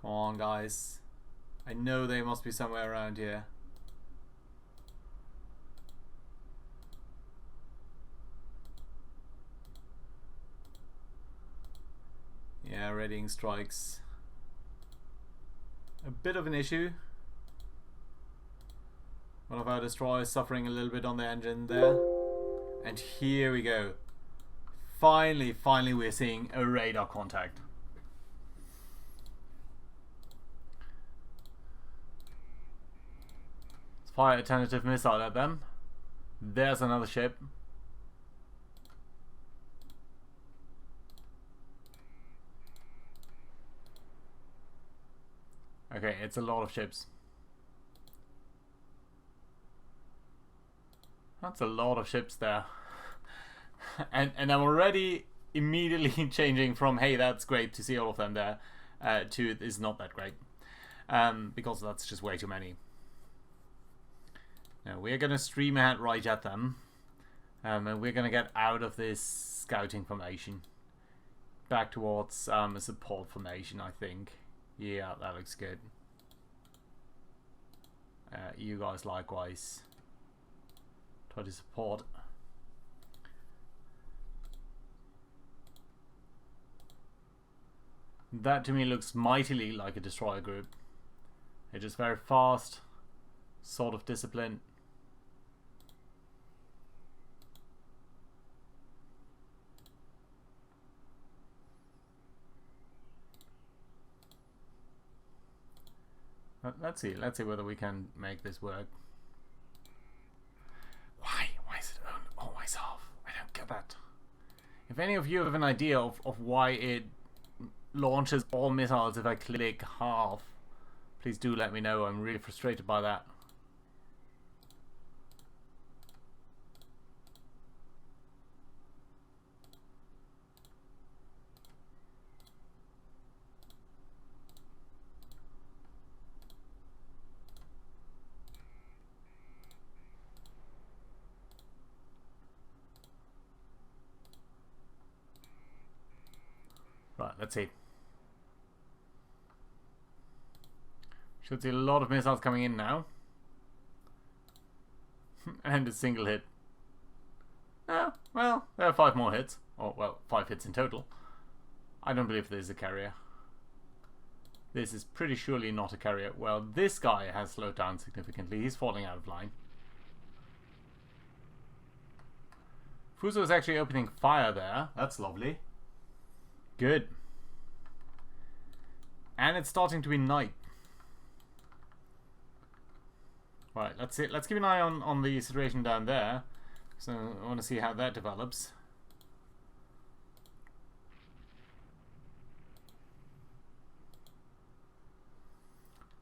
Come on, guys. I know they must be somewhere around here. Yeah, readying strikes. A bit of an issue. One of our destroyers suffering a little bit on the engine there. And here we go. Finally we're seeing a radar contact. Let's fire a tentative missile at them. There's another ship. Okay, it's a lot of ships. That's a lot of ships there. and I'm already immediately changing from, hey, that's great to see all of them there, to it's not that great. Because that's just way too many. Now, we're going to stream ahead right at them. And we're going to get out of this scouting formation. Back towards a support formation, I think. Yeah, that looks good. You guys likewise. Try to support. That to me looks mightily like a destroyer group. They're just very fast, sort of disciplined. Let's see whether we can make this work. Why is it always off? I don't get that. If any of you have an idea of why it launches all missiles if I click half, please do let me know. I'm really frustrated by that. Right, let's see. Should see a lot of missiles coming in now. And a single hit. Oh, well, there are 5 more hits. Or, well, 5 hits in total. I don't believe this is a carrier. This is pretty surely not a carrier. Well, this guy has slowed down significantly. He's falling out of line. Fuso is actually opening fire there. That's lovely. Good. And it's starting to be night. Right, let's see. Let's keep an eye on the situation down there. So I want to see how that develops.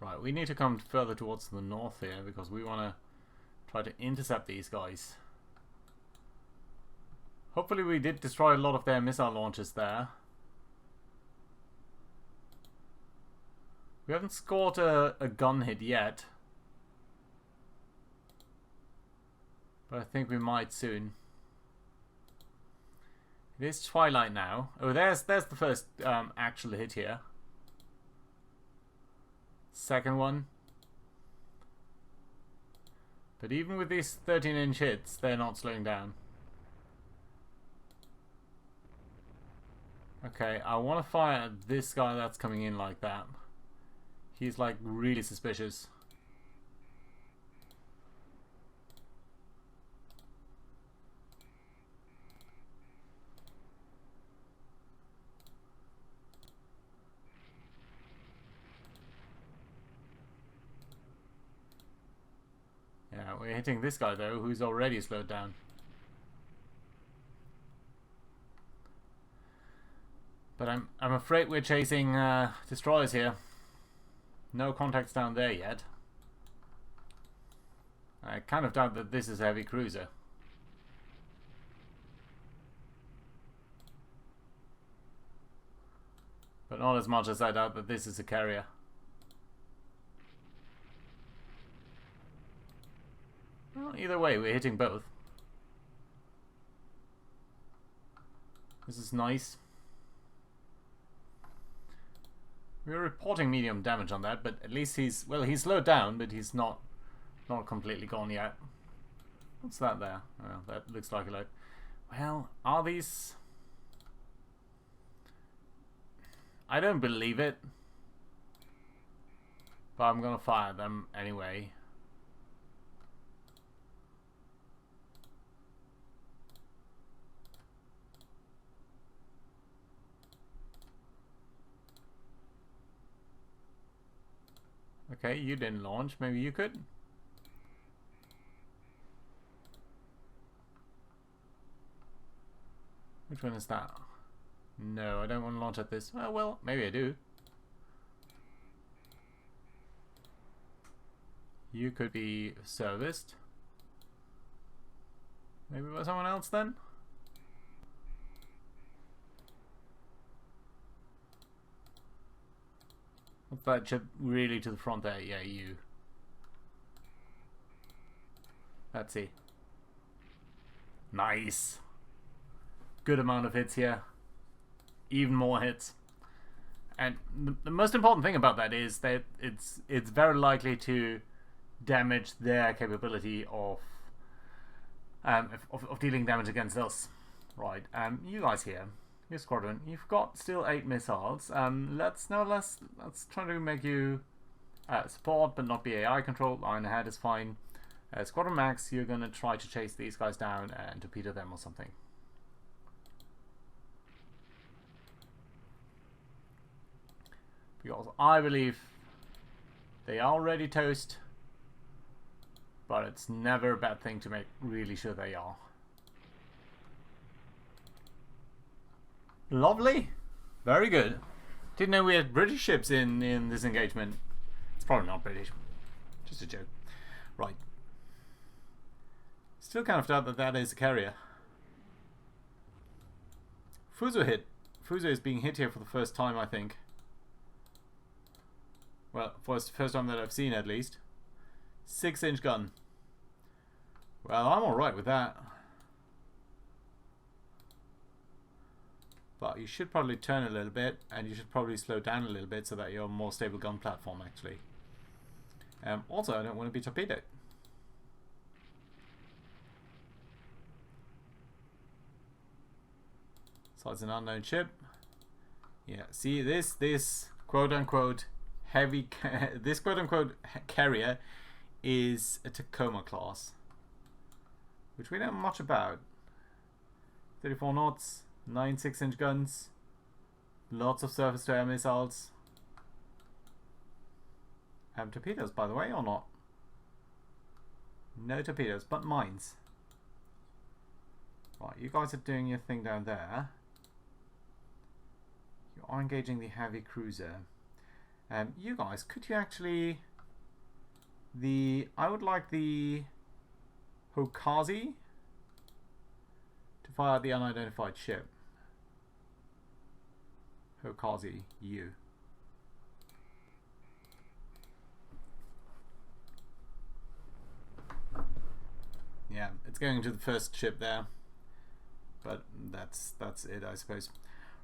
Right, we need to come further towards the north here because we want to try to intercept these guys. Hopefully we did destroy a lot of their missile launches there. We haven't scored a gun hit yet. But I think we might soon. It is twilight now. Oh, there's the first actual hit here. Second one. But even with these 13-inch hits, they're not slowing down. Okay, I want to fire at this guy that's coming in like that. He's like really suspicious. Yeah, we're hitting this guy though, who's already slowed down. But I'm afraid we're chasing destroyers here. No contacts down there yet. I kind of doubt that this is a heavy cruiser. But not as much as I doubt that this is a carrier. Well, either way, we're hitting both. This is nice. We're reporting medium damage on that, but at least he's slowed down, but he's not completely gone yet. What's that there? Oh, that looks like a load. Well, are these? I don't believe it, but I'm gonna fire them anyway. Okay, you didn't launch. Maybe you could. Which one is that? No, I don't want to launch at this. Oh, well, maybe I do. You could be serviced. Maybe by someone else then? What's that chip really to the front there? Yeah, you. Let's see. Nice. Good amount of hits here. Even more hits. And the most important thing about that is that it's very likely to damage their capability of dealing damage against us. Right. You guys here, your squadron, you've got still 8 missiles. Let's try to make you support, but not be AI controlled. Iron ahead is fine. Squadron Max, you're gonna try to chase these guys down and torpedo them or something. Because I believe they are already toast, but it's never a bad thing to make really sure they are. Lovely. Very good. Didn't know we had British ships in this engagement. It's probably not British. Just a joke. Right. Still kind of doubt that that is a carrier. Fuso hit. Fuso is being hit here for the first time, I think. Well, first time that I've seen, at least. 6-inch gun. Well, I'm alright with that. But you should probably turn a little bit, and you should probably slow down a little bit so that you're a more stable gun platform, actually. Also, I don't want to be torpedoed. So it's an unknown ship. Yeah, see this quote-unquote heavy, this quote-unquote carrier is a Tacoma class, which we don't know much about. 34 knots, 9 6-inch guns, lots of surface-to-air missiles. Torpedoes, by the way, or not? No torpedoes, but mines. Right, you guys are doing your thing down there. You are engaging the heavy cruiser. You guys, could you actually... I would like the Hokazi to fire at the unidentified ship. Hokazi, you. Yeah, it's going to the first ship there. But that's it, I suppose.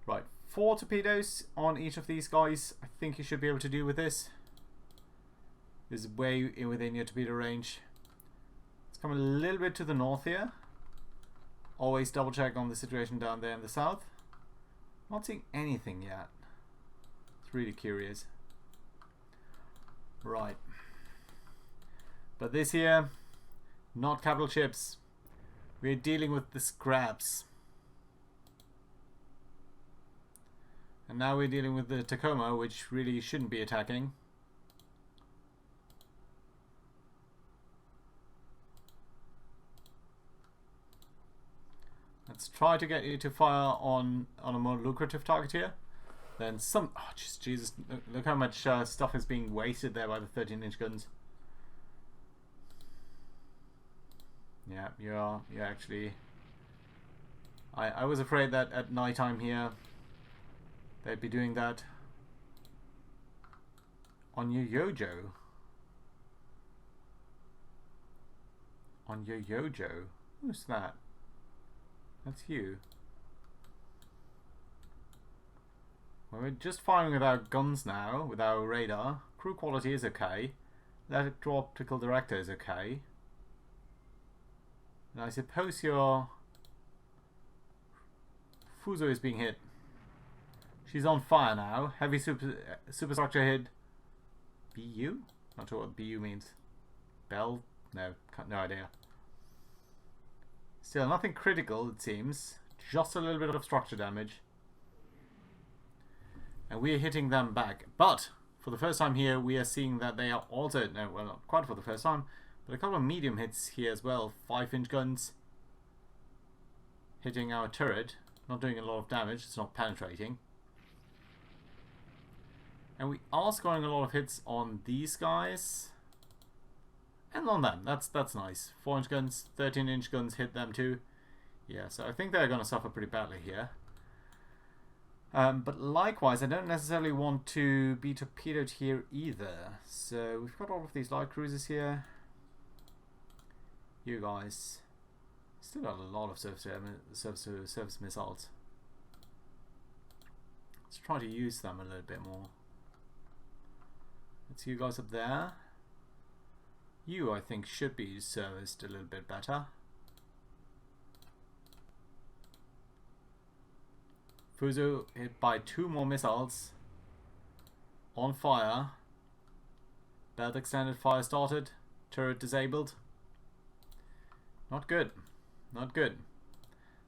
Right, 4 torpedoes on each of these guys. I think you should be able to deal with this. This is way within your torpedo range. It's coming a little bit to the north here. Always double check on the situation down there in the south. Not seeing anything yet. It's really curious. Right. But this here, not capital ships. We're dealing with the scraps. And now we're dealing with the Tacoma, which really shouldn't be attacking. Let's try to get you to fire on a more lucrative target here. Then some... Oh, Jesus. Look how much stuff is being wasted there by the 13-inch guns. Yeah, you're actually... I was afraid that at nighttime here they'd be doing that on your Yojo. On your Yojo? Who's that? That's you. Well, we're just firing with our guns now, with our radar. Crew quality is okay. Electro-optical director is okay. And I suppose your Fuso is being hit. She's on fire now. Heavy superstructure hit. BU? Not sure what BU means. Bell? No, no idea. Still nothing critical, it seems. Just a little bit of structure damage. And we're hitting them back. But for the first time here, we are seeing that they are also, no, well, not quite for the first time, but a couple of medium hits here as well. 5-inch guns hitting our turret. Not doing a lot of damage, it's not penetrating. And we are scoring a lot of hits on these guys. And on them, that's nice. 4-inch guns, 13-inch guns hit them too. Yeah, so I think they're going to suffer pretty badly here. But likewise, I don't necessarily want to be torpedoed here either. So we've got all of these light cruisers here. You guys still got a lot of surface missiles. Let's try to use them a little bit more. Let's see you guys up there. You, I think, should be serviced a little bit better. Fuso hit by 2 more missiles. On fire. Belt extended, fire started. Turret disabled. Not good. Not good.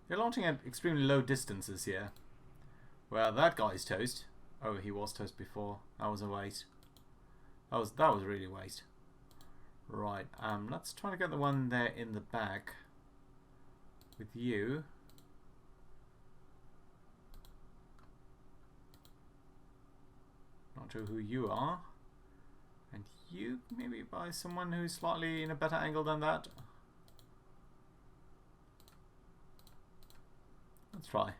They're launching at extremely low distances here. Well, that guy's toast. Oh, he was toast before. That was a waste. That was really a waste. Right, let's try to get the one there in the back with you. Not sure who you are. And you maybe by someone who's slightly in a better angle than that. Let's try.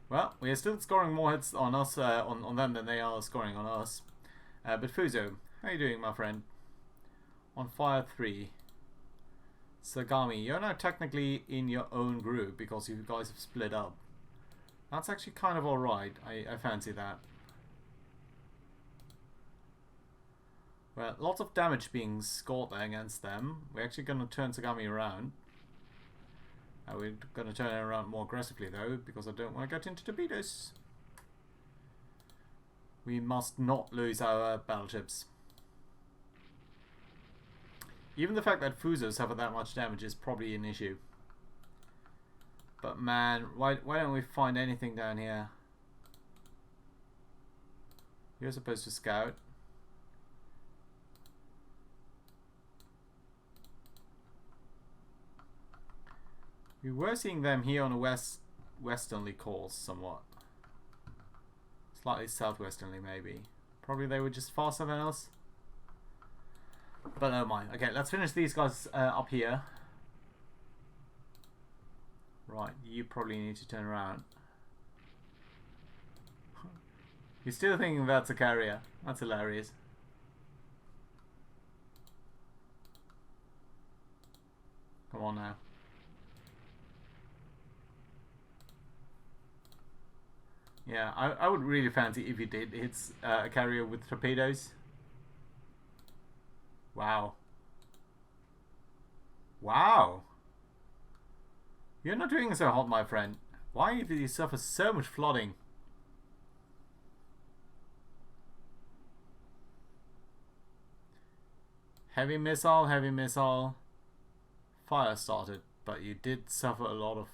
Well, we are still scoring more hits on us, on them than they are scoring on us. But Fuso, how are you doing, my friend? On fire 3. Sagami, you're now technically in your own group because you guys have split up. That's actually kind of alright. I fancy that. Well, lots of damage being scored there against them. We're actually going to turn Sagami around. We're going to turn it around more aggressively though, because I don't want to get into torpedoes. We must not lose our battleships. Even the fact that Fusos suffer that much damage is probably an issue. But man, why don't we find anything down here? You're supposed to scout. We were seeing them here on a westernly course somewhat. Slightly southwesternly maybe. Probably they were just faster than us. But oh my. Okay, let's finish these guys up here. Right, you probably need to turn around. You're still thinking that's a carrier. That's hilarious. Come on now. Yeah, I would really fancy if you did hit a carrier with torpedoes. Wow. Wow. You're not doing so hot, my friend. Why did you suffer so much flooding? Heavy missile. Fire started, but you did suffer a lot of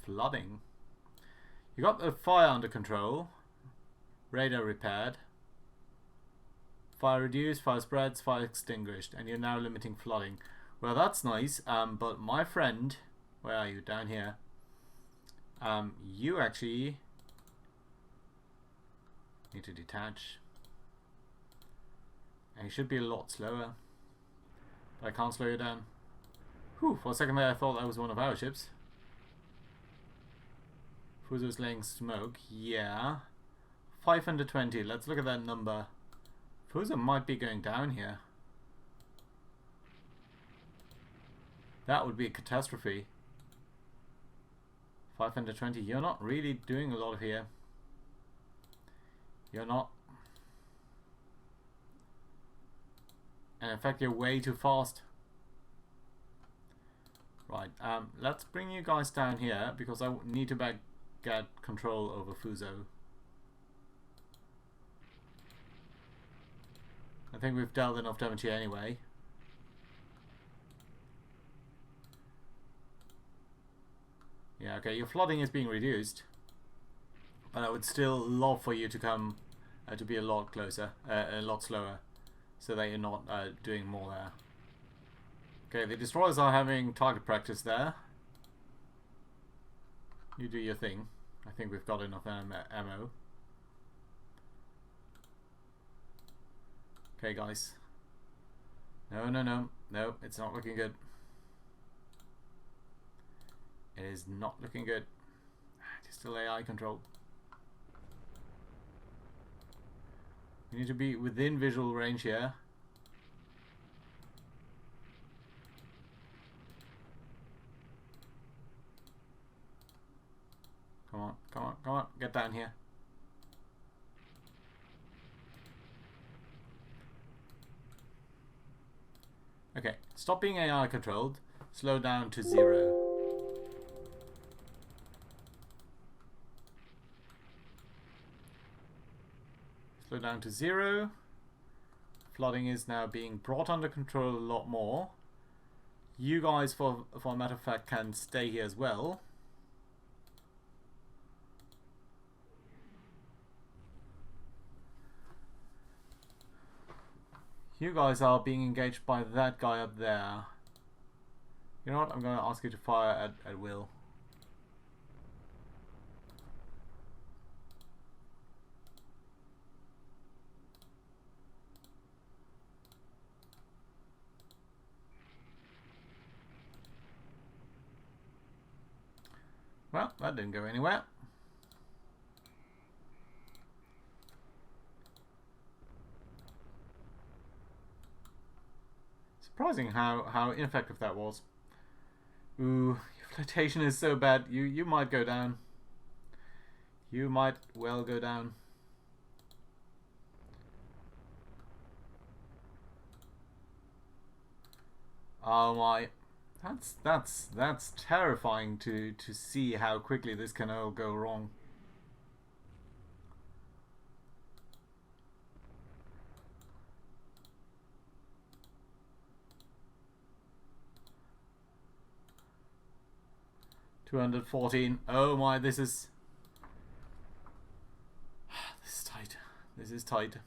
flooding. You got the fire under control. Radar repaired. Fire reduced, fire spreads, fire extinguished, and you're now limiting flooding. Well, that's nice, but my friend, where are you? Down here. You actually need to detach. And you should be a lot slower. But I can't slow you down. Whew, for a second there I thought that was one of our ships. Fuso's laying smoke, yeah. 520, let's look at that number. Fuso might be going down here. That would be a catastrophe. 520. You're not really doing a lot here. You're not. And in fact, you're way too fast. Right, let's bring you guys down here because I need to get control over Fuso. I think we've dealt enough damage here anyway. Yeah, okay, your flooding is being reduced. But I would still love for you to come to be a lot closer, a lot slower, so that you're not doing more there. Okay, the destroyers are having target practice there. You do your thing. I think we've got enough ammo. Okay, guys. No, no, no. No, it's not looking good. It is not looking good. Just still AI control. We need to be within visual range here. Come on, come on, come on. Get down here. Okay, stop being AI controlled. Slow down to 0. Slow down to 0. Flooding is now being brought under control a lot more. You guys, for a matter of fact, can stay here as well. You guys are being engaged by that guy up there. You know what? I'm going to ask you to fire at will. Well, that didn't go anywhere. Surprising how ineffective that was. Ooh, your flotation is so bad. You might go down. You might well go down. Oh my, that's terrifying to see how quickly this can all go wrong. $214. Oh my, this is tight. This is tight.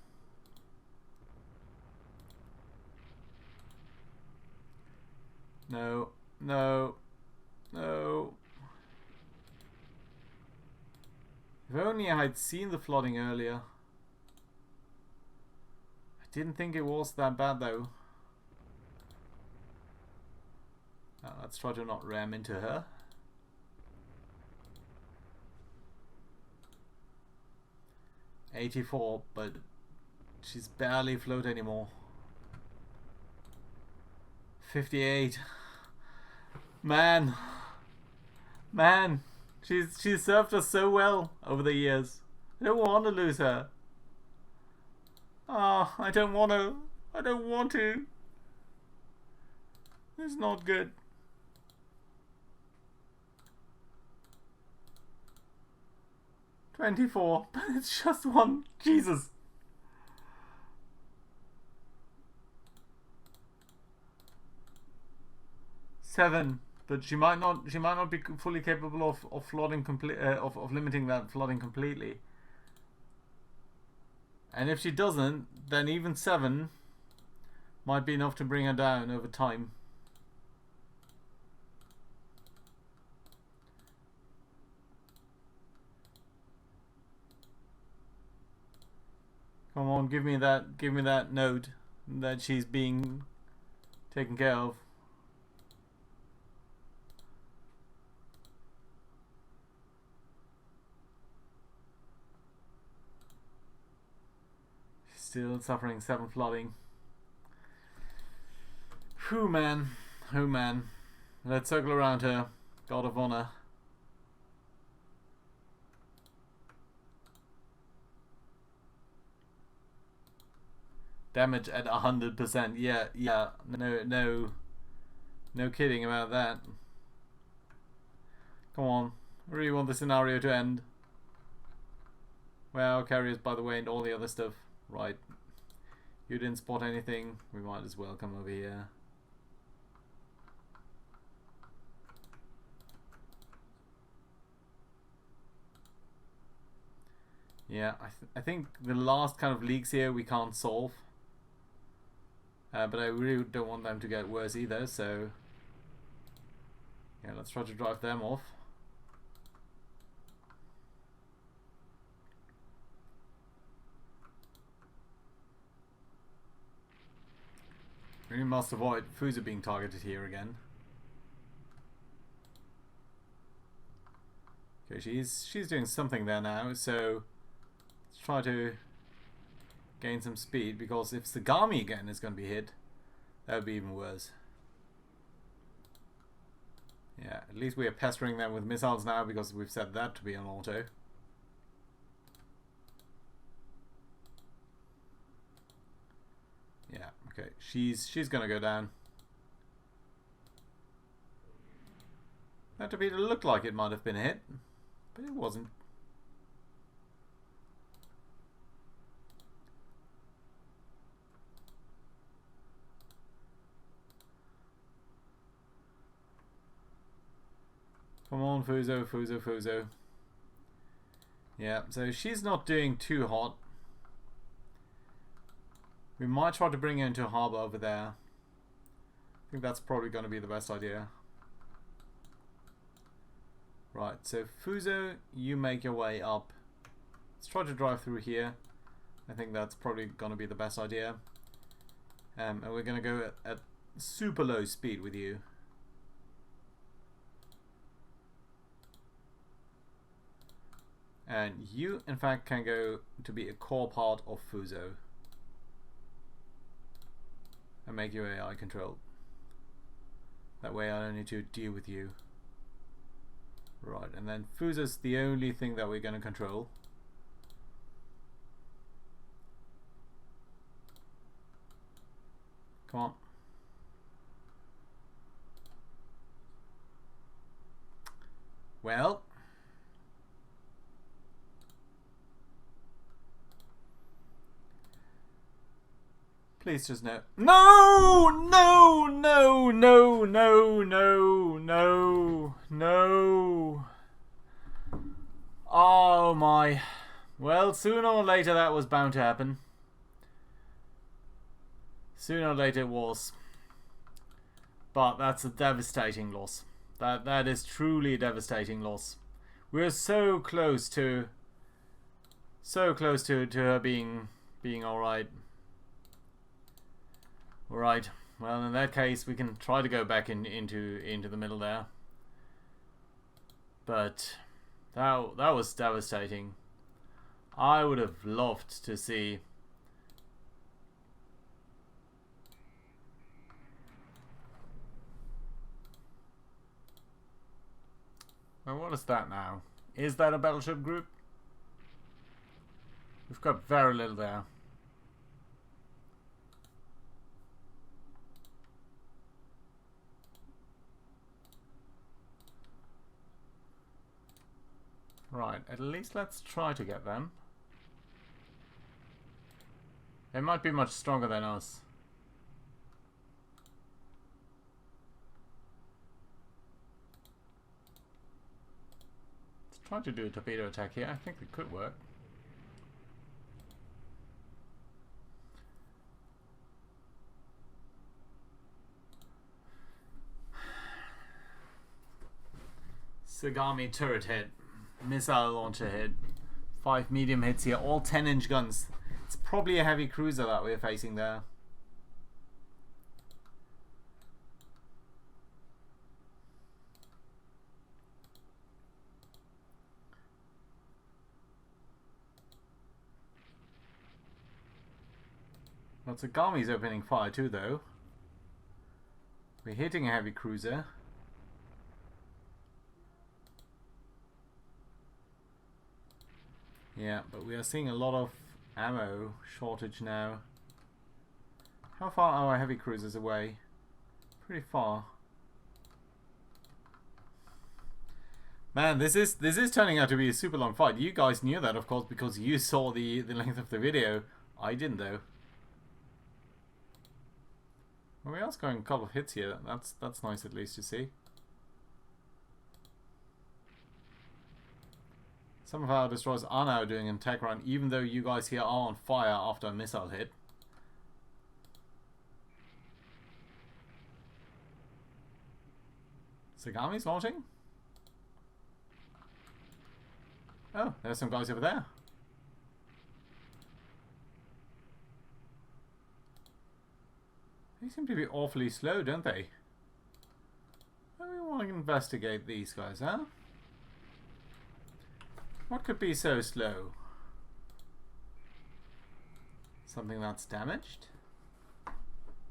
No, no, no. If only I had seen the flooding earlier. I didn't think it was that bad though. Let's try to not ram into her. $84, but she's barely afloat anymore. 58. Man, she's served us so well over the years. I don't want to lose her. Ah, I don't want to. I don't want to. It's not good. $24, but it's just one. Jesus. $7, but she might not be fully capable of flooding of limiting that flooding completely. And if she doesn't, then even 7 might be enough to bring her down over time. Come on, give me that note that she's being taken care of. She's still suffering 7 flooding. Whew, man. Whew, man. Let's circle around her. God of Honor. Damage at 100%. Yeah, yeah. No kidding about that. Come on. I really want the scenario to end. Well, carriers, by the way, and all the other stuff. Right. You didn't spot anything. We might as well come over here. Yeah, I think the last kind of leaks here we can't solve. But I really don't want them to get worse either, so... yeah, let's try to drive them off. We must avoid Fuso being targeted here again. Okay, she's doing something there now, so... let's try to gain some speed, because if Sagami again is going to be hit, that would be even worse. Yeah, at least we are pestering them with missiles now, because we've set that to be on auto. Yeah, okay, she's going to go down. That torpedo looked like it might have been hit, but it wasn't. Come on, Fuso. Yeah, so she's not doing too hot. We might try to bring her into a harbour over there. I think that's probably going to be the best idea. Right, so Fuso, you make your way up. Let's try to drive through here. I think that's probably going to be the best idea. And we're going to go at super low speed with you. And you, in fact, can go to be a core part of Fuso. And make you AI control. That way I don't need to deal with you. Right, and then Fuso's the only thing that we're going to control. Come on. Well. Please just no. No! No! No! No! No! No! No! No! Oh my. Well, sooner or later that was bound to happen. Sooner or later it was. But that's a devastating loss. That is truly a devastating loss. We're so close to her being alright. Right. Well, in that case, we can try to go back into the middle there. But that was devastating. I would have loved to see. Well, what is that now? Is that a battleship group? We've got very little there. Right, at least let's try to get them. They might be much stronger than us. Let's try to do a torpedo attack here. I think it could work. Sagami turret hit. Missile launcher hit. 5 medium hits here. All 10-inch guns. It's probably a heavy cruiser that we're facing there. Well, Sagami's opening fire too, though. We're hitting a heavy cruiser. Yeah, but we are seeing a lot of ammo shortage now. How far are our heavy cruisers away? Pretty far. Man, this is turning out to be a super long fight. You guys knew that, of course, because you saw the length of the video. I didn't, though. Well, we are scoring a couple of hits here. That's nice, at least, to see. Some of our destroyers are now doing an attack run, even though you guys here are on fire after a missile hit. Sagami's launching? Oh, there's some guys over there. They seem to be awfully slow, don't they? We want to investigate these guys, huh? What could be so slow? Something that's damaged?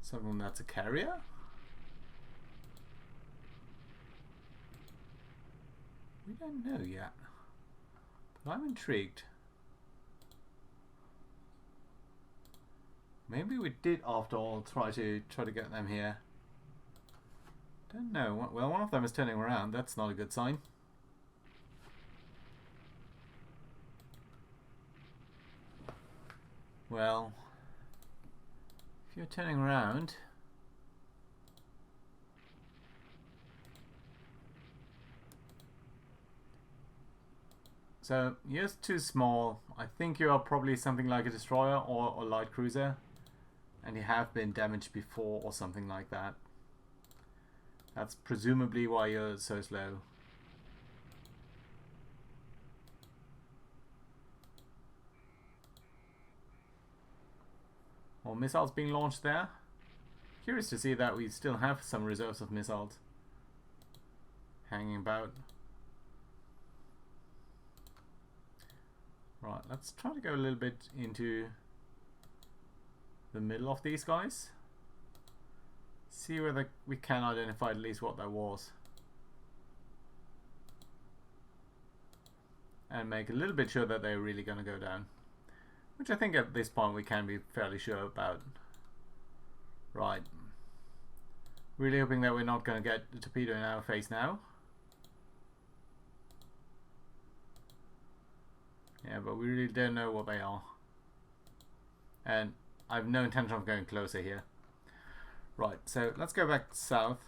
Something that's a carrier? We don't know yet. But I'm intrigued. Maybe we did, after all, try to get them here. Don't know. Well, one of them is turning around. That's not a good sign. Well, if you're turning around, so you're too small. I think you are probably something like a destroyer or light cruiser, and you have been damaged before or something like that. That's presumably why you're so slow. Or missiles being launched there. Curious to see that we still have some reserves of missiles hanging about. Right, let's try to go a little bit into the middle of these guys. See whether we can identify at least what that was. And make a little bit sure that they're really going to go down. Which I think at this point we can be fairly sure about. Right. Really hoping that we're not going to get the torpedo in our face now. Yeah, but we really don't know what they are. And I have no intention of going closer here. Right, so let's go back south.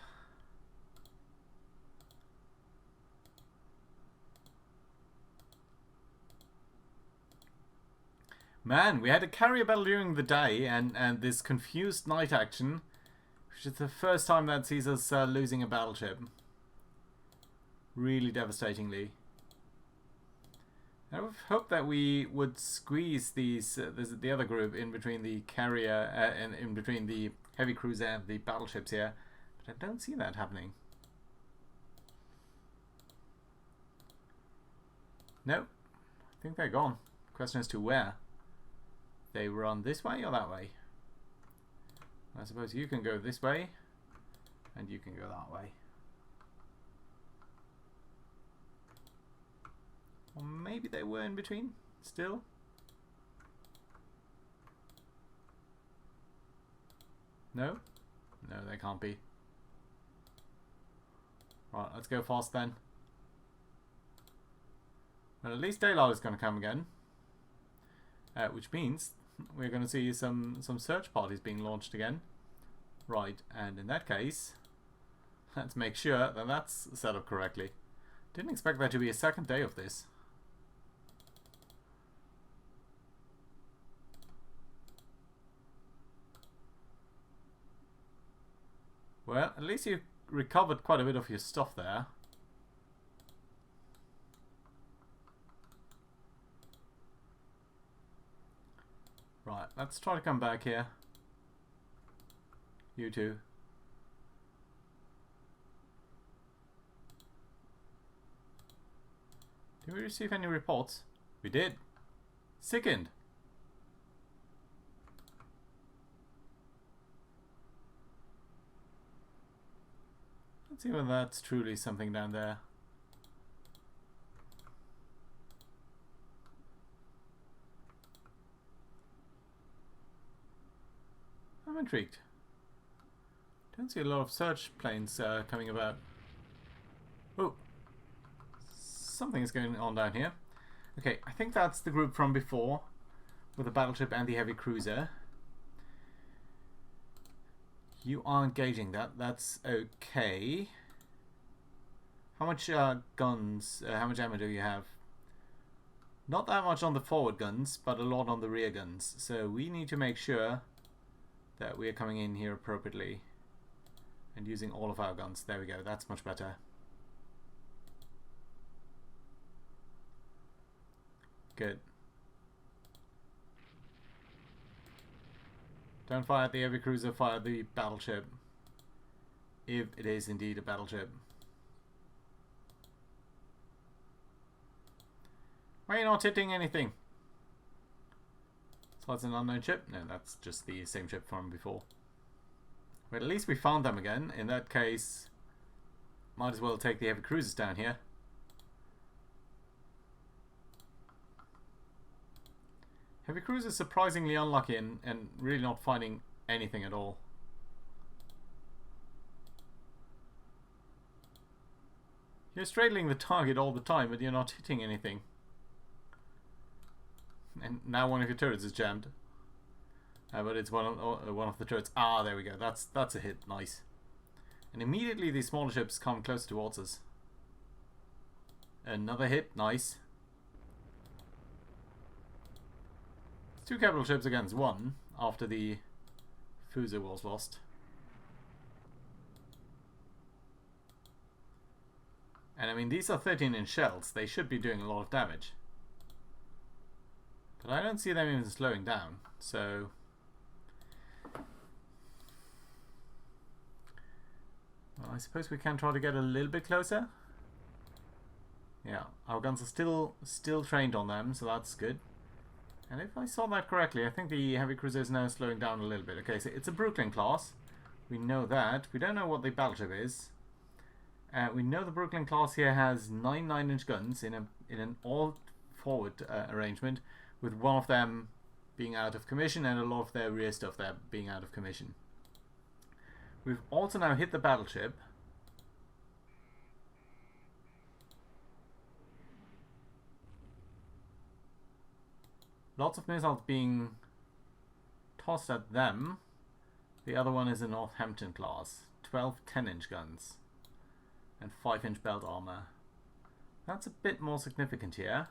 Man, we had a carrier battle during the day and this confused night action, which is the first time that sees us losing a battleship. Really devastatingly. I would hope that we would squeeze these the other group in between the carrier and in between the heavy cruiser and the battleships here, but I don't see that happening. Nope, I think they're gone. Question is to where. They run this way or that way? I suppose you can go this way, and you can go that way. Or maybe they were in between still. No? No, they can't be. Right, let's go fast then. Well, at least daylight is going to come again. Which means we're going to see some search parties being launched again. Right, and in that case, let's make sure that that's set up correctly. Didn't expect there to be a second day of this. Well, at least you recovered quite a bit of your stuff there. Right, let's try to come back here. You two. Did we receive any reports? We did. Sickened. Let's see whether that's truly something down there. I'm intrigued. Don't see a lot of search planes coming about. Oh, something is going on down here. Okay, I think that's the group from before, with the battleship and the heavy cruiser. You are engaging that. That's okay. How much guns, how much ammo do you have? Not that much on the forward guns, but a lot on the rear guns. So we need to make sure that we are coming in here appropriately and using all of our guns. There we go. That's much better. Good. Don't fire at the heavy cruiser, fire at the battleship. If it is indeed a battleship. Why are you not hitting anything? So that's an unknown ship? No, that's just the same ship from before. But at least we found them again. In that case, might as well take the heavy cruisers down here. Heavy cruisers surprisingly unlucky and really not finding anything at all. You're straddling the target all the time, but you're not hitting anything. And now one of your turrets is jammed. But it's one of the turrets. Ah, there we go. That's a hit. Nice. And immediately these smaller ships come closer towards us. Another hit. Nice. It's 2 capital ships against 1 after the Fuser was lost. And I mean, these are 13-inch shells. They should be doing a lot of damage. But I don't see them even slowing down, so... Well, I suppose we can try to get a little bit closer. Yeah, our guns are still trained on them, so that's good. And if I saw that correctly, I think the heavy cruiser is now slowing down a little bit. Okay, so it's a Brooklyn class. We know that. We don't know what the battleship is. We know the Brooklyn class here has 9 9-inch guns in an all-forward arrangement, with one of them being out of commission and a lot of their rear stuff there being out of commission. We've also now hit the battleship. Lots of missiles being tossed at them. The other one is a Northampton class. 12 10-inch guns and 5-inch belt armor. That's a bit more significant here.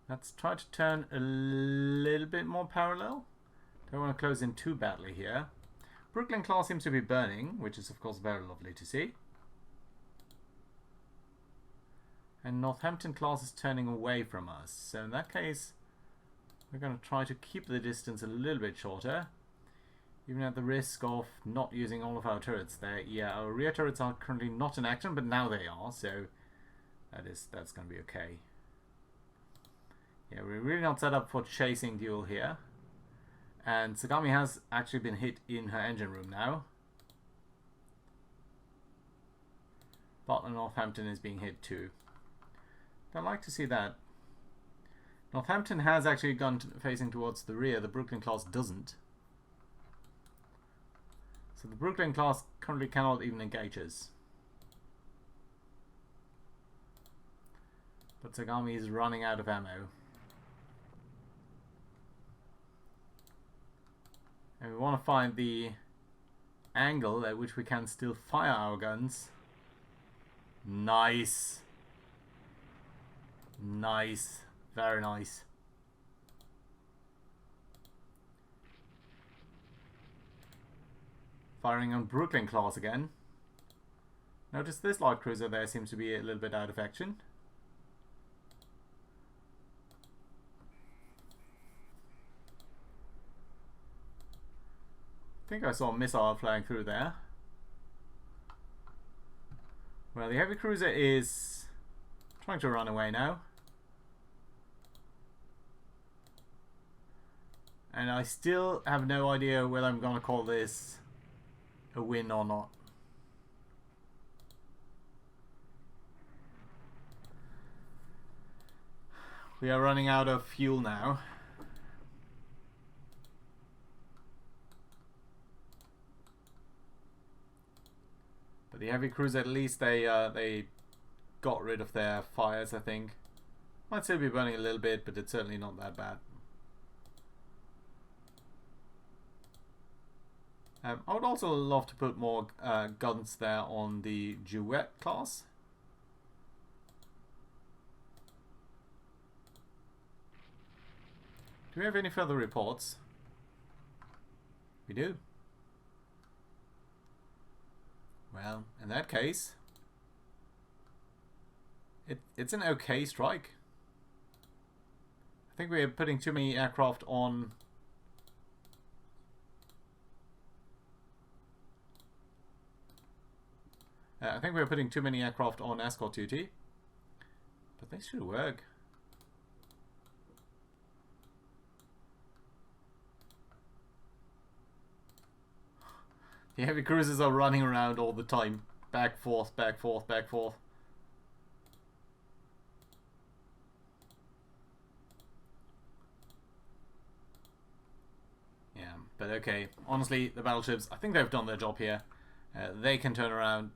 Let's try to turn a little bit more parallel. Don't want to close in too badly here. Brooklyn class seems to be burning, which is of course very lovely to see. And Northampton class is turning away from us. So in that case, we're going to try to keep the distance a little bit shorter, even at the risk of not using all of our turrets there. Yeah, our rear turrets are currently not in action, but now they are, so that's going to be okay. Yeah, we're really not set up for chasing duel here. And Sagami has actually been hit in her engine room now. But Northampton is being hit too. I'd like to see that. Northampton has actually gone facing towards the rear. The Brooklyn class doesn't. So the Brooklyn class currently cannot even engage us. But Sagami is running out of ammo. And we want to find the angle at which we can still fire our guns. Nice. Nice. Very nice. Firing on Brooklyn class again. Notice this light cruiser there seems to be a little bit out of action. I think I saw a missile flying through there. Well, the heavy cruiser is trying to run away now. And I still have no idea whether I'm going to call this a win or not. we are running out of fuel now. But the heavy crews, at least they got rid of their fires, I think. Might still be burning a little bit, but it's certainly not that bad. I would also love to put more guns there on the Duet class. Do we have any further reports? We do. Well, in that case, it's an okay strike. I think we're putting too many aircraft on... I think we're putting too many aircraft on escort duty. But they should work. The heavy cruisers are running around all the time. Back, forth, back, forth, back, forth. Yeah, but okay. Honestly, the battleships, I think they've done their job here. They can turn around.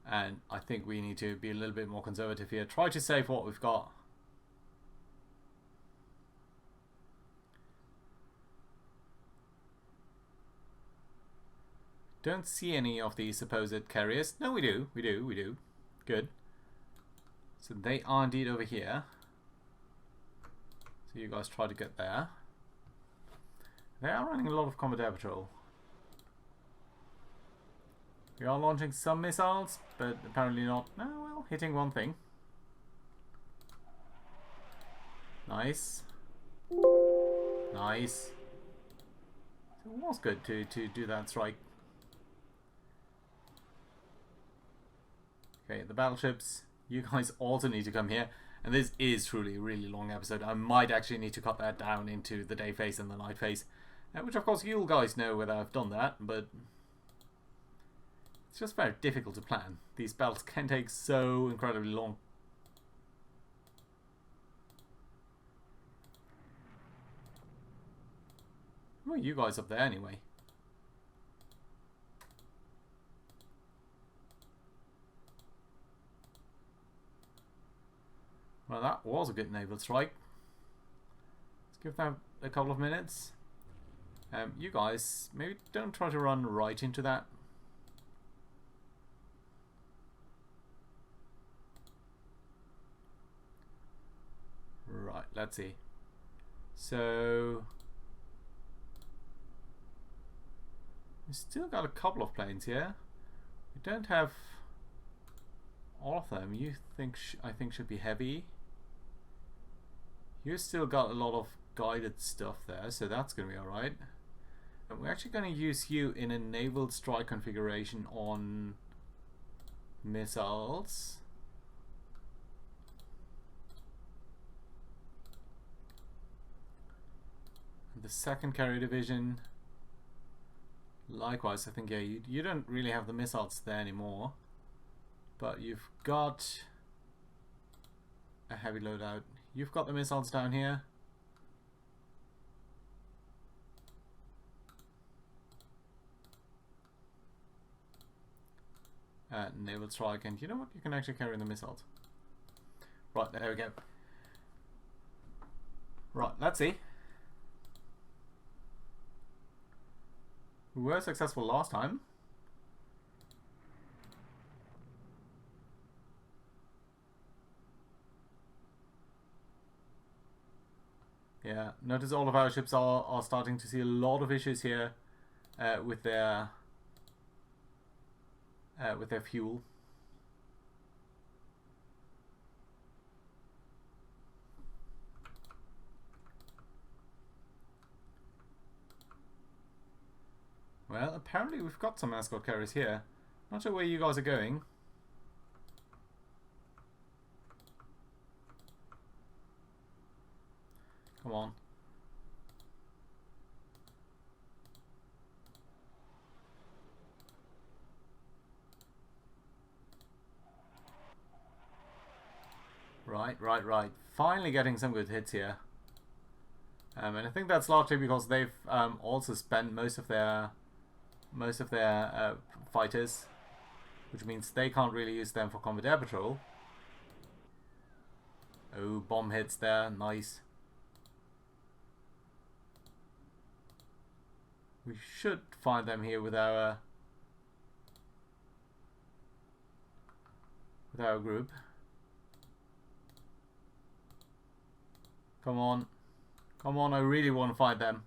And I think we need to be a little bit more conservative here. Try to save what we've got. Don't see any of the supposed carriers. No, we do. We do. We do. Good. So they are indeed over here. So you guys try to get there. They are running a lot of combat air patrol. We are launching some missiles, but apparently not. No, well, hitting one thing. Nice. Nice. So it was good to do that strike. Okay, the battleships, you guys also need to come here. And this is truly a really long episode. I might actually need to cut that down into the day phase and the night phase. Which of course you guys know whether I've done that, but... it's just very difficult to plan. These battles can take so incredibly long. Who are you guys up there anyway? Well, that was a good naval strike. Let's give that a couple of minutes. You guys, maybe don't try to run right into that. Right, let's see. So... we still got a couple of planes here. We don't have all of them. You think I think should be heavy. You still got a lot of guided stuff there, so that's going to be alright. And we're actually going to use you in a naval strike configuration on missiles. And the 2nd Carrier Division, likewise, I think, yeah, you don't really have the missiles there anymore. But you've got a heavy loadout. You've got the missiles down here. Naval strike, and you know what? You can actually carry the missiles. Right, there we go. Right, let's see. We were successful last time. Yeah, notice all of our ships are starting to see a lot of issues here with their fuel. Well, apparently we've got some escort carriers here. Not sure where you guys are going. Come on. Right. Finally getting some good hits here. And I think that's largely because they've also spent most of their fighters, which means they can't really use them for combat air patrol. Oh, bomb hits there, nice. We should find them here with our group. Come on. Come on, I really want to find them.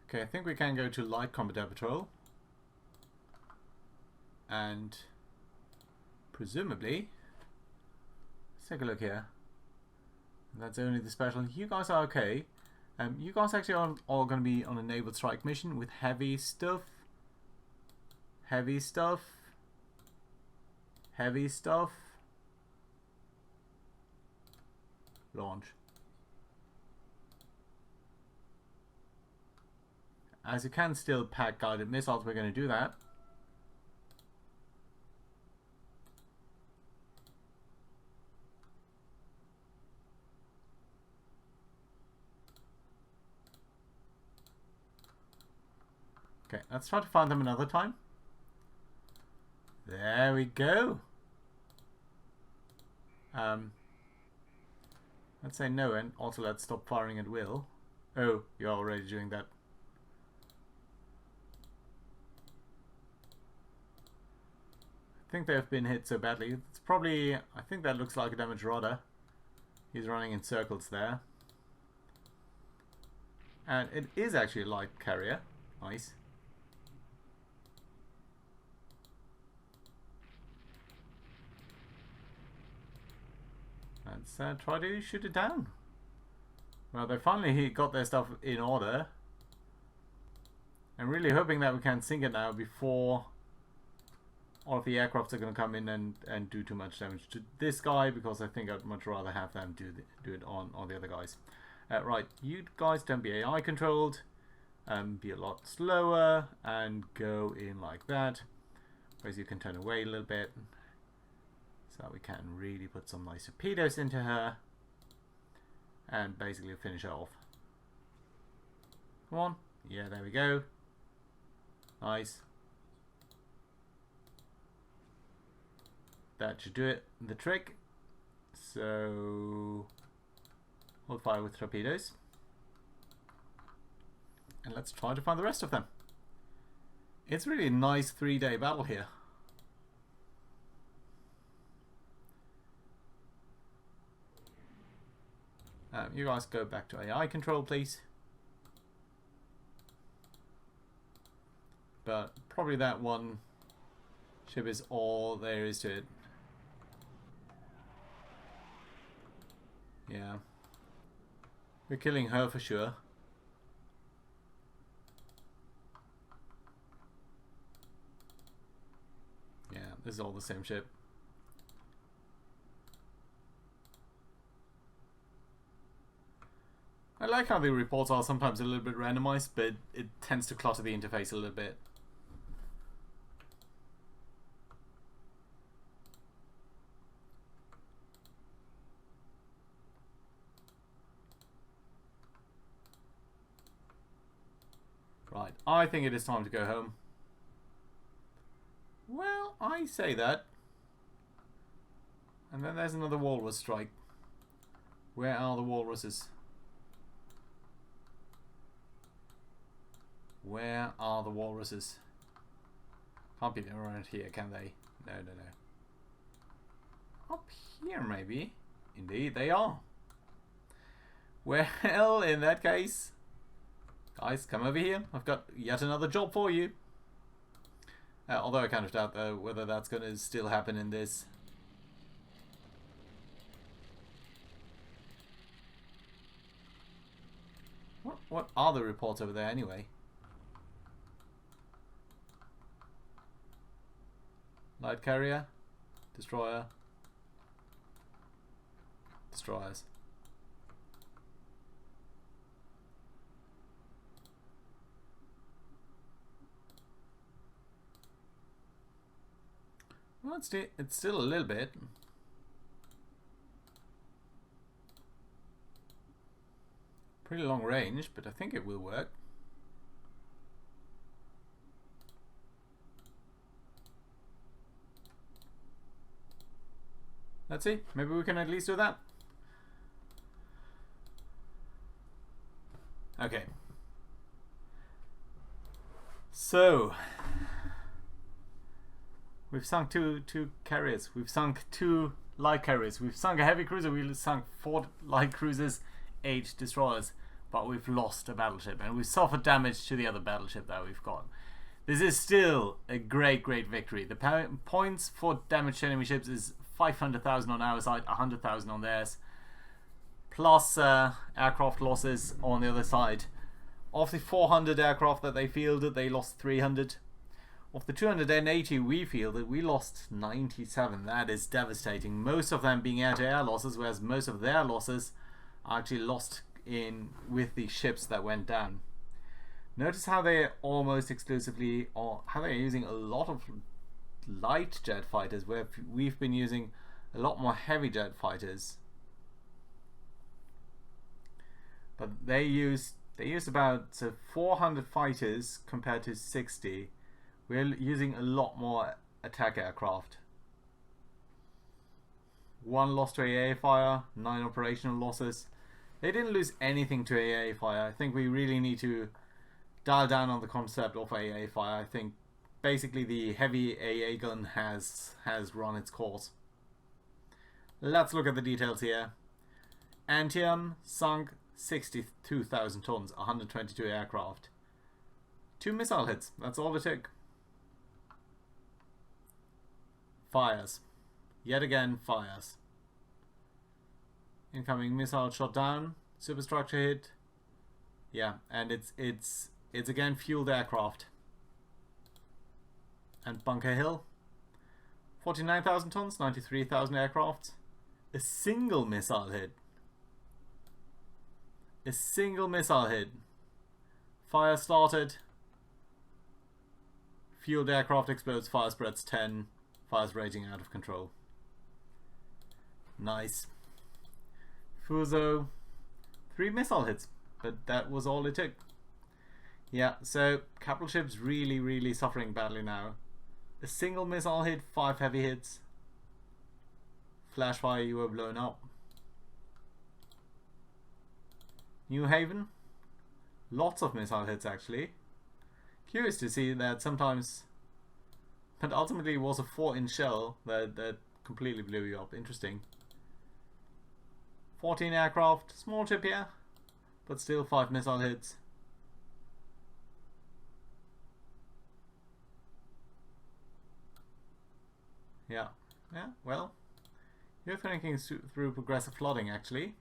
Okay, I think we can go to light combat air patrol. And presumably, let's take a look here. That's only the special. You guys are okay. You guys actually are all going to be on a naval strike mission with heavy stuff. Heavy stuff. Heavy stuff. Launch. As you can still pack guided missiles, we're going to do that. Okay, let's try to find them another time. There we go. Let's say no, and also let's stop firing at will. Oh, you're already doing that. I think they've been hit so badly. It's probably, I think that looks like a damaged rudder. He's running in circles there. And it is actually a light carrier. Nice. Let's try to shoot it down. Well, they finally got their stuff in order. I'm really hoping that we can sink it now before all of the aircrafts are going to come in and do too much damage to this guy, because I think I'd much rather have them do it on the other guys. Right, you guys don't be AI controlled. Be a lot slower and go in like that. Whereas you can turn away a little bit. So we can really put some nice torpedoes into her and basically finish her off. Come on. Yeah, there we go. Nice. That should do it. The trick. So hold fire with torpedoes. And let's try to find the rest of them. It's really a nice 3-day battle here. You guys go back to AI control, please. But probably that one ship is all there is to it. Yeah. We're killing her for sure. Yeah, this is all the same ship. I like how the reports are sometimes a little bit randomized, but it tends to clutter the interface a little bit. Right, I think it is time to go home. Well, I say that. And then there's another walrus strike. Where are the walruses? Where are the walruses? Can't be around here, can they? No. Up here, maybe? Indeed, they are. Well, in that case, guys, come over here. I've got yet another job for you. Although I kind of doubt whether that's going to still happen in this. What are the reports over there anyway? Light carrier, destroyer, destroyers. Well, it's still a little bit. Pretty long range, but I think it will work. Let's see. Maybe we can at least do that. Okay. So we've sunk two carriers. We've sunk 2 light carriers. We've sunk a heavy cruiser. We've sunk 4 light cruisers, 8 destroyers. But we've lost a battleship, and we've suffered damage to the other battleship that we've got. This is still a great victory. The points for damage to enemy ships is 500,000 on our side, 100,000 on theirs, plus aircraft losses on the other side. Of the 400 aircraft that they fielded, they lost 300. Of the 280 we fielded, we lost 97. That is devastating. Most of them being air-to-air losses, whereas most of their losses are actually lost in with the ships that went down. Notice how they're almost exclusively, or how they're using a lot of light jet fighters, where we've been using a lot more heavy jet fighters. But they used about 400 fighters compared to 60. We're using a lot more attack aircraft. 1 loss to AA fire, 9 operational losses. They didn't lose anything to AA fire. I think we really need to dial down on the concept of AA fire. I think basically the heavy AA gun has run its course. Let's look at the details here. Antium sunk 62,000 tons, 122 aircraft. 2 missile hits, that's all it took. Fires. Yet again, fires. Incoming missile shot down. Superstructure hit. Yeah, and it's again fueled aircraft. And Bunker Hill. 49,000 tons, 93,000 aircraft. A single missile hit. A single missile hit. Fire started. Fueled aircraft explodes, fire spreads 10. Fire's raging out of control. Nice. Fuso, 3 missile hits, but that was all it took. Yeah, so capital ships really suffering badly now. A single missile hit, 5 heavy hits. Flash fire, you were blown up. New Haven, lots of missile hits actually. Curious to see that sometimes, but ultimately it was a 4-inch shell that completely blew you up. Interesting. 14 aircraft, small ship here, but still 5 missile hits. Yeah, well, you're thinking through progressive flooding actually.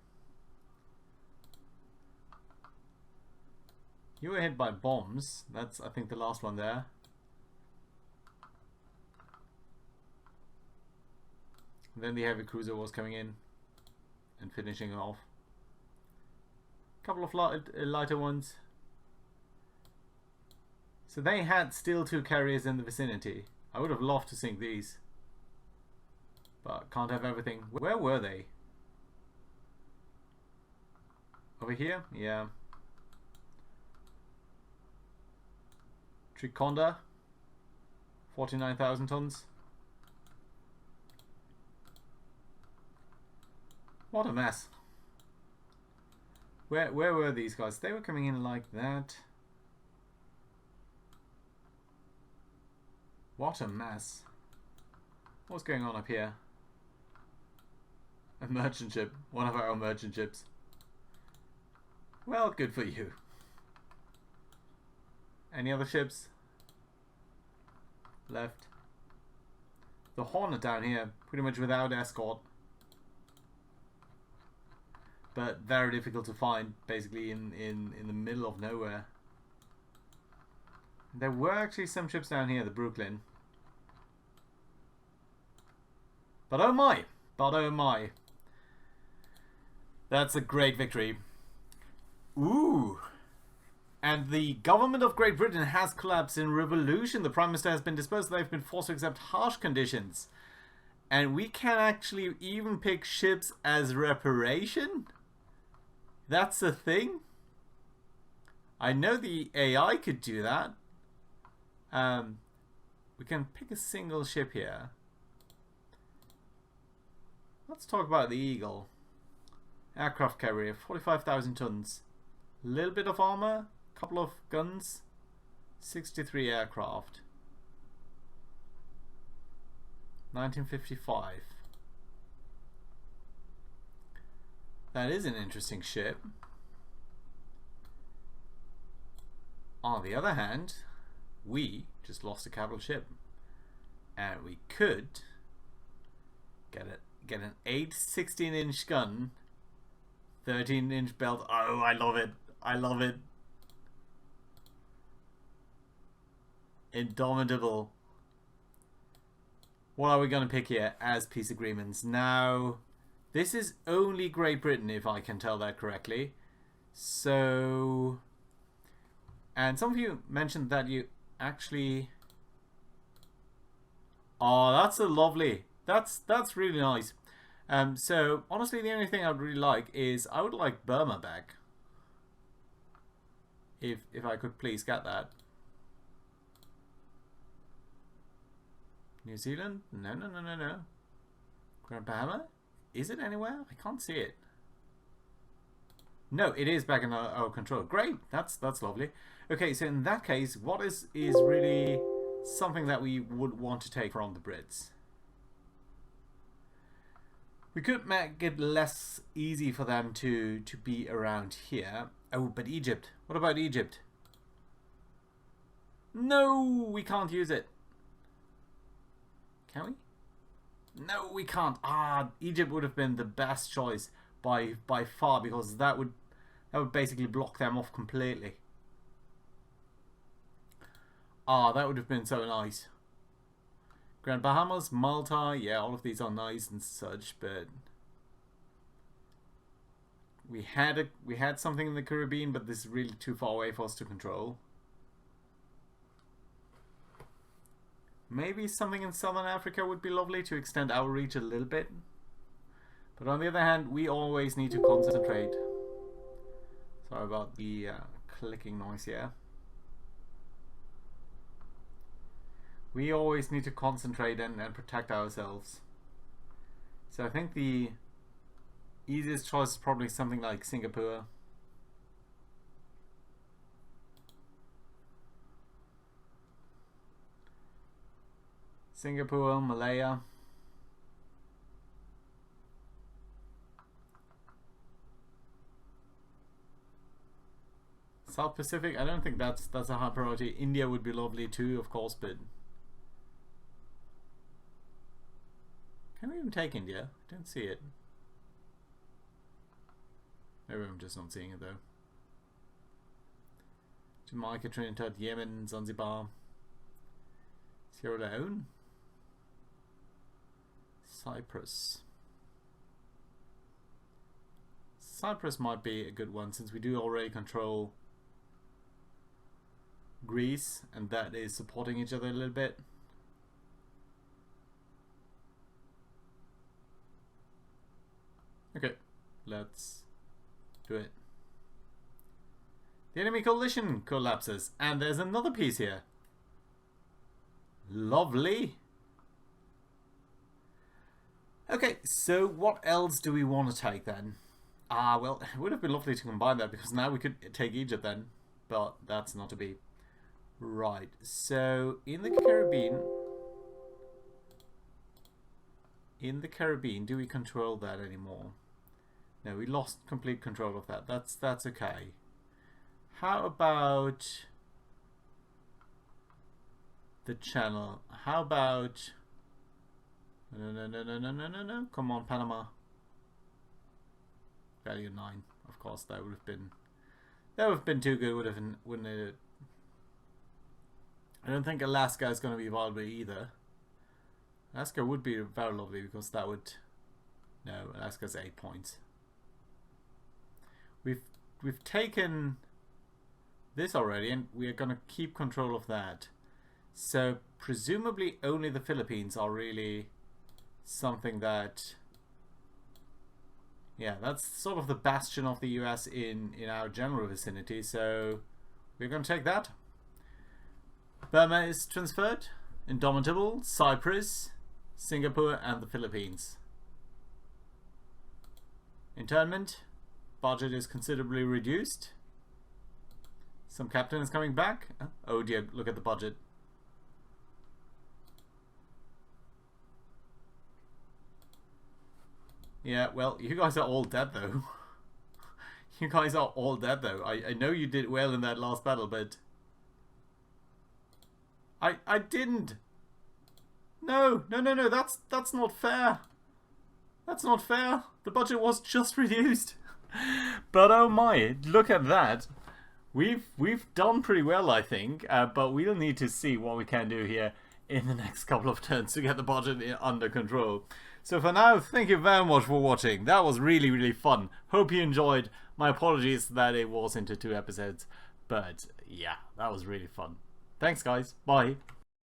You were hit by bombs, that's I think the last one there. And then the heavy cruiser was coming in and finishing off. A couple of lighter ones. So they had still 2 carriers in the vicinity. I would have loved to sink these, but can't have everything. Where were they? Over here? Yeah. Triconda, 49,000 tons. What a mess. Where were these guys? They were coming in like that. What a mess. What's going on up here? A merchant ship. One of our merchant ships. Well, good for you. Any other ships? Left. The Hornet down here, pretty much without escort. But very difficult to find, basically in the middle of nowhere. There were actually some ships down here, the Brooklyn. But oh my! But oh my! That's a great victory. Ooh! And the government of Great Britain has collapsed in revolution. The Prime Minister has been disposed. They've been forced to accept harsh conditions. And we can actually even pick ships as reparation? That's a thing? I know the AI could do that. We can pick a single ship here. Let's talk about the Eagle. Aircraft carrier, 45,000 tons. A little bit of armor, couple of guns, 63 aircraft. 1955. That is an interesting ship. On the other hand, we just lost a capital ship, and we could get an 8 16-inch gun, 13-inch belt. Oh, I love it! I love it. Indomitable. What are we going to pick here as peace agreements? Now, this is only Great Britain, if I can tell that correctly. So, and some of you mentioned that you actually... Oh, that's a lovely... That's really nice. So, honestly, the only thing I'd really like is... I would like Burma back. If I could please get that. New Zealand? No, no, no, no, no. Grand Bahama? Is it anywhere? I can't see it. No, it is back in our control. Great, that's lovely. Okay, so in that case, what is really something that we would want to take from the Brits? We could make it less easy for them to be around here. Oh, but Egypt. What about Egypt? No, we can't use it. Can we? No, we can't. Ah, Egypt would have been the best choice by far, because that would basically block them off completely. Ah, that would have been so nice. Grand Bahamas, Malta, yeah, all of these are nice and such, but we had something in the Caribbean, but this is really too far away for us to control. Maybe something in Southern Africa would be lovely to extend our reach a little bit. But on the other hand, we always need to concentrate. Sorry about the clicking noise here. We always need to concentrate and protect ourselves. So I think the easiest choice is probably something like Singapore. Singapore, Malaya. South Pacific, I don't think that's a high priority. India would be lovely too, of course, but can we even take India? I don't see it. Maybe I'm just not seeing it though. Jamaica, Trinidad, Yemen, Zanzibar, Sierra Leone, Cyprus. Cyprus might be a good one since we do already control Greece, and that is supporting each other a little bit. Okay, let's do it. The enemy coalition collapses, and there's another piece here. Lovely. Okay, so what else do we want to take then? Ah, well, it would have been lovely to combine that, because now we could take Egypt then, but that's not to be. Right, so in the Caribbean, do we control that anymore? No, we lost complete control of that. That's okay. How about the Channel? How about no. Come on, Panama. Value 9. Of course, that would have been too good, wouldn't it? I don't think Alaska is going to be viable either. Alaska would be very lovely because that would... No, Alaska's 8 points. We've taken this already, and we are going to keep control of that. So presumably only the Philippines are really something that... Yeah, that's sort of the bastion of the US in our general vicinity, so we're going to take that. Burma is transferred. Indomitable, Cyprus, Singapore, and the Philippines. Internment. Budget is considerably reduced. Some captain is coming back. Oh dear, look at the budget. Yeah, well, you guys are all dead though. You guys are all dead though. I know you did well in that last battle, but... I didn't. No, that's not fair. That's not fair. The budget was just reduced. But oh my, look at that. We've done pretty well, I think, but we'll need to see what we can do here in the next couple of turns to get the budget under control. So for now, thank you very much for watching. That was really, really fun. Hope you enjoyed. My apologies that it was into 2 episodes, but yeah, that was really fun. Thanks guys, bye.